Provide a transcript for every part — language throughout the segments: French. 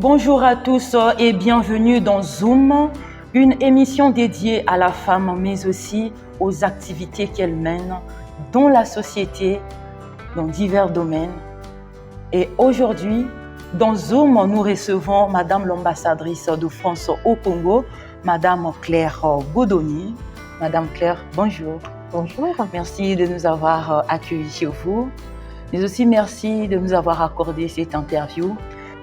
Bonjour à tous et bienvenue dans Zoom, une émission dédiée à la femme, mais aussi aux activités qu'elle mène dans la société, dans divers domaines. Et aujourd'hui, dans Zoom, nous recevons Madame l'ambassadrice de France au Congo, Madame Claire Godoni. Madame Claire, bonjour. Bonjour. Merci de nous avoir accueillis chez vous, mais aussi merci de nous avoir accordé cette interview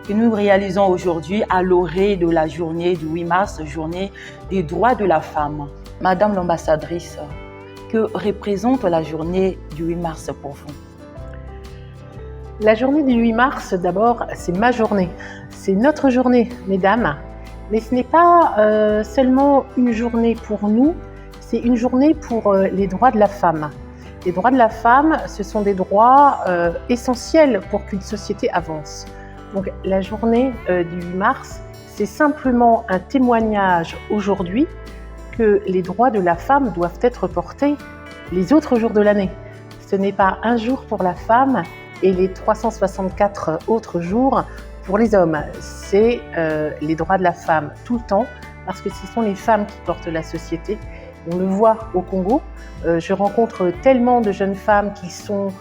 que nous réalisons aujourd'hui à l'orée de la journée du 8 mars, journée des droits de la femme. Madame l'ambassadrice, que représente la journée du 8 mars pour vous? La journée du 8 mars, d'abord, c'est ma journée. C'est notre journée, mesdames. Mais ce n'est pas seulement une journée pour nous, c'est une journée pour les droits de la femme. Les droits de la femme, ce sont des droits essentiels pour qu'une société avance. Donc la journée du 8 mars, c'est simplement un témoignage aujourd'hui que les droits de la femme doivent être portés les autres jours de l'année. Ce n'est pas un jour pour la femme et les 364 autres jours pour les hommes. C'est les droits de la femme tout le temps, parce que ce sont les femmes qui portent la société. On le voit au Congo. Je rencontre tellement de jeunes femmes qui sont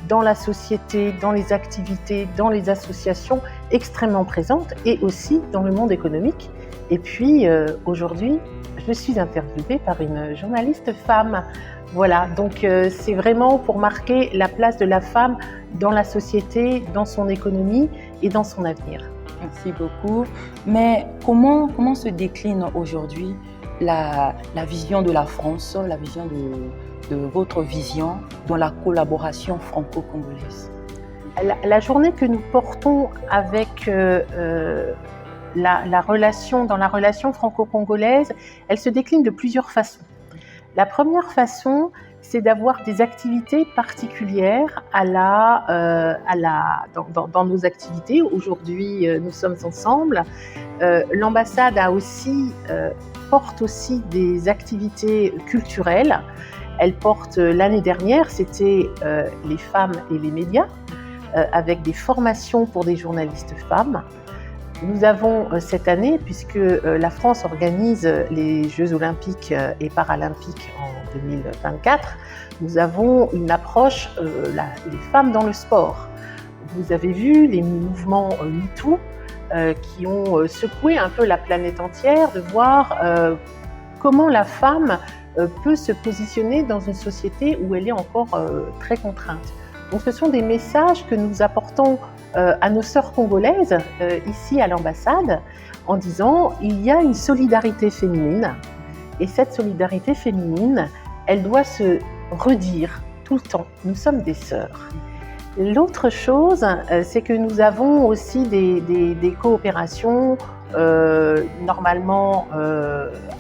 dans la société, dans les activités, dans les associations, extrêmement présentes, et aussi dans le monde économique. Et puis aujourd'hui, je suis interviewée par une journaliste femme. Voilà, donc c'est vraiment pour marquer la place de la femme dans la société, dans son économie et dans son avenir. Merci beaucoup. Mais comment se décline aujourd'hui la vision de la France, la vision de votre vision dans la collaboration franco-congolaise? La journée que nous portons avec la relation franco-congolaise, elle se décline de plusieurs façons. La première façon, c'est d'avoir des activités particulières dans nos activités. Aujourd'hui, nous sommes ensemble. L'ambassade porte aussi des activités culturelles. Elle porte, l'année dernière, c'était les femmes et les médias, avec des formations pour des journalistes femmes. Nous avons cette année, puisque la France organise les Jeux olympiques et paralympiques en 2024, nous avons une approche, les femmes dans le sport. Vous avez vu les mouvements MeToo qui ont secoué un peu la planète entière, de voir comment la femme peut se positionner dans une société où elle est encore très contrainte. Donc ce sont des messages que nous apportons à nos sœurs congolaises, ici à l'ambassade, en disant il y a une solidarité féminine, et cette solidarité féminine, elle doit se redire tout le temps. Nous sommes des sœurs. L'autre chose, c'est que nous avons aussi des coopérations normalement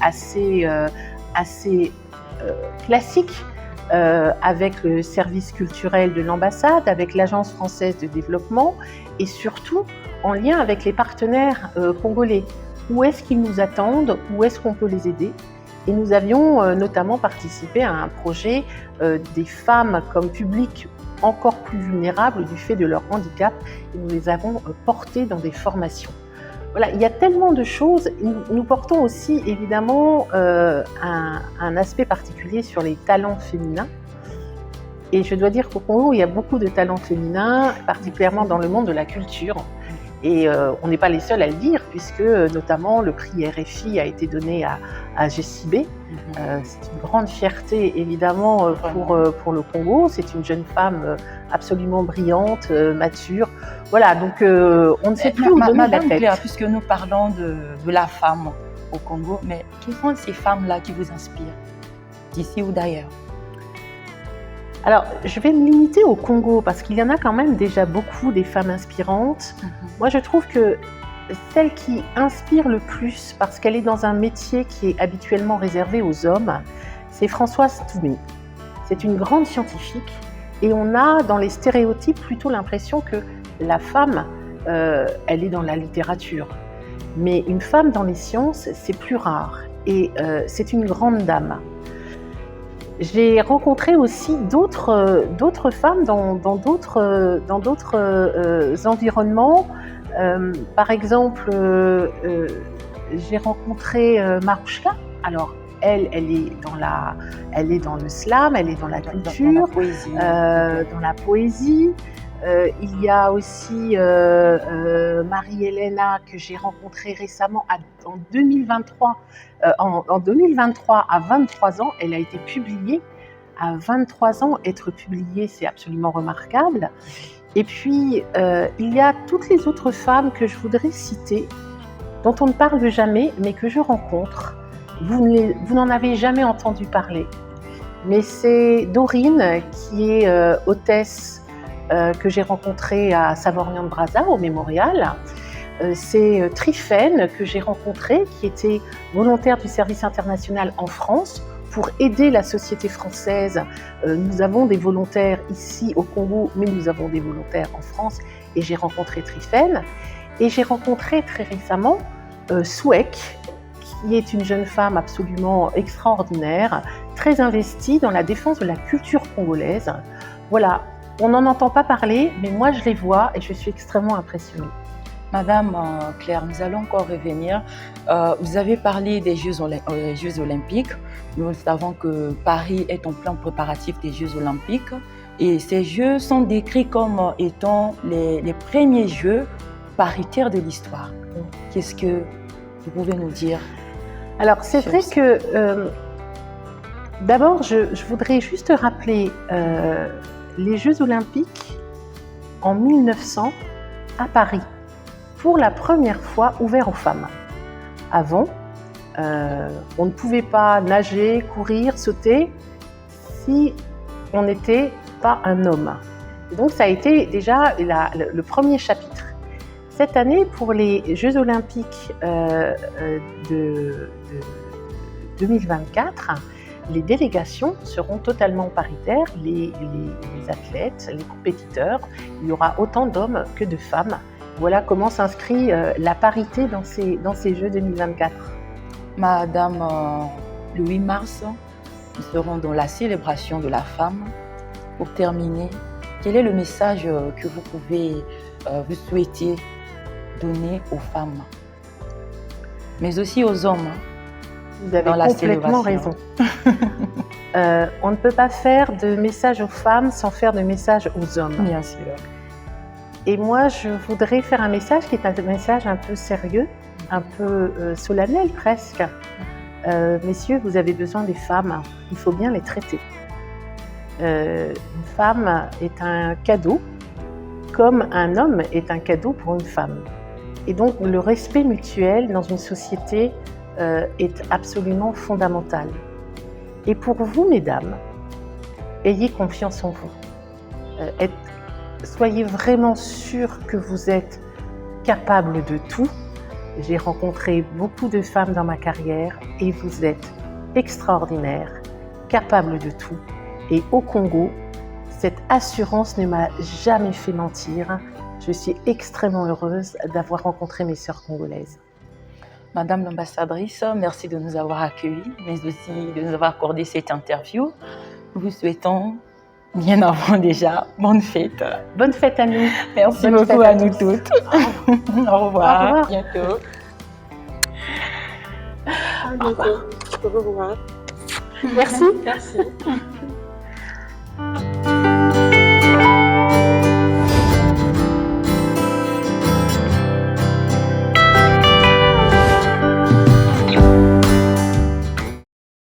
assez classiques, avec le service culturel de l'ambassade, avec l'Agence française de développement et surtout en lien avec les partenaires congolais. Où est-ce qu'ils nous attendent? Où est-ce qu'on peut les aider? Et nous avions notamment participé à un projet des femmes comme public encore plus vulnérables du fait de leur handicap, et nous les avons portées dans des formations. Voilà, il y a tellement de choses. Nous portons aussi évidemment un aspect particulier sur les talents féminins. Et je dois dire qu'au Congo, il y a beaucoup de talents féminins, particulièrement dans le monde de la culture. Et on n'est pas les seuls à le dire, puisque notamment le prix RFI a été donné à Jessie B. C'est une grande fierté évidemment pour le Congo. C'est une jeune femme absolument brillante, mature. Voilà, donc on ne sait plus où donner la tête. Madame Claire, puisque nous parlons de la femme au Congo, mais quelles sont ces femmes-là qui vous inspirent, d'ici ou d'ailleurs? Alors, je vais me limiter au Congo, parce qu'il y en a quand même déjà beaucoup des femmes inspirantes. Moi, je trouve que celle qui inspire le plus, parce qu'elle est dans un métier qui est habituellement réservé aux hommes, c'est Françoise Toumé. C'est une grande scientifique, et on a dans les stéréotypes plutôt l'impression que la femme, elle est dans la littérature. Mais une femme dans les sciences, c'est plus rare, et c'est une grande dame. J'ai rencontré aussi d'autres femmes dans d'autres environnements. Par exemple, j'ai rencontré Marouchka. Alors, elle est dans le slam, elle est dans la culture, dans la poésie. Il y a aussi Marie-Hélène que j'ai rencontrée récemment en 2023. En 2023, à 23 ans, elle a été publiée. À 23 ans, être publiée, c'est absolument remarquable. Et puis, il y a toutes les autres femmes que je voudrais citer, dont on ne parle jamais, mais que je rencontre. Vous n'en avez jamais entendu parler. Mais c'est Dorine, qui est hôtesse, que j'ai rencontrée à Savourian-de-Brazza, au Mémorial. C'est Trifène, que j'ai rencontrée, qui était volontaire du service international en France, pour aider la société française. Nous avons des volontaires ici au Congo, mais nous avons des volontaires en France, et j'ai rencontré Trifène. Et j'ai rencontré très récemment Souek, qui est une jeune femme absolument extraordinaire, très investie dans la défense de la culture congolaise. Voilà, on n'en entend pas parler, mais moi je les vois et je suis extrêmement impressionnée. Madame Claire, nous allons encore revenir. Vous avez parlé des Jeux olympiques. Nous savons que Paris est en plein préparatif des Jeux olympiques. Et ces Jeux sont décrits comme étant les premiers Jeux paritaires de l'histoire. Qu'est-ce que vous pouvez nous dire? Alors, c'est vrai que d'abord, je voudrais juste rappeler les Jeux olympiques en 1900 à Paris, pour la première fois ouverts aux femmes. Avant, on ne pouvait pas nager, courir, sauter si on n'était pas un homme. Et donc ça a été déjà le premier chapitre. Cette année, pour les Jeux olympiques de 2024, les délégations seront totalement paritaires, les athlètes, les compétiteurs. Il y aura autant d'hommes que de femmes. Voilà comment s'inscrit la parité dans ces Jeux 2024. Madame, le 8 mars, nous serons dans la célébration de la femme. Pour terminer, quel est le message que vous pouvez, vous souhaiter donner aux femmes, mais aussi aux hommes? Vous avez complètement raison. On ne peut pas faire de message aux femmes sans faire de message aux hommes. Bien sûr. Et moi, je voudrais faire un message qui est un message un peu sérieux, un peu solennel presque. Messieurs, vous avez besoin des femmes, il faut bien les traiter. Une femme est un cadeau, comme un homme est un cadeau pour une femme. Et donc, le respect mutuel dans une société est absolument fondamental. Et pour vous, mesdames, ayez confiance en vous. Soyez vraiment sûres que vous êtes capables de tout. J'ai rencontré beaucoup de femmes dans ma carrière et vous êtes extraordinaires, capables de tout. Et au Congo, cette assurance ne m'a jamais fait mentir. Je suis extrêmement heureuse d'avoir rencontré mes sœurs congolaises. Madame l'ambassadrice, merci de nous avoir accueillis, mais aussi de nous avoir accordé cette interview. Nous vous souhaitons bien avant déjà bonne fête. Bonne fête à nous. Merci beaucoup à nous toutes. Au revoir. Au revoir. Bientôt. Au revoir. Merci. Merci.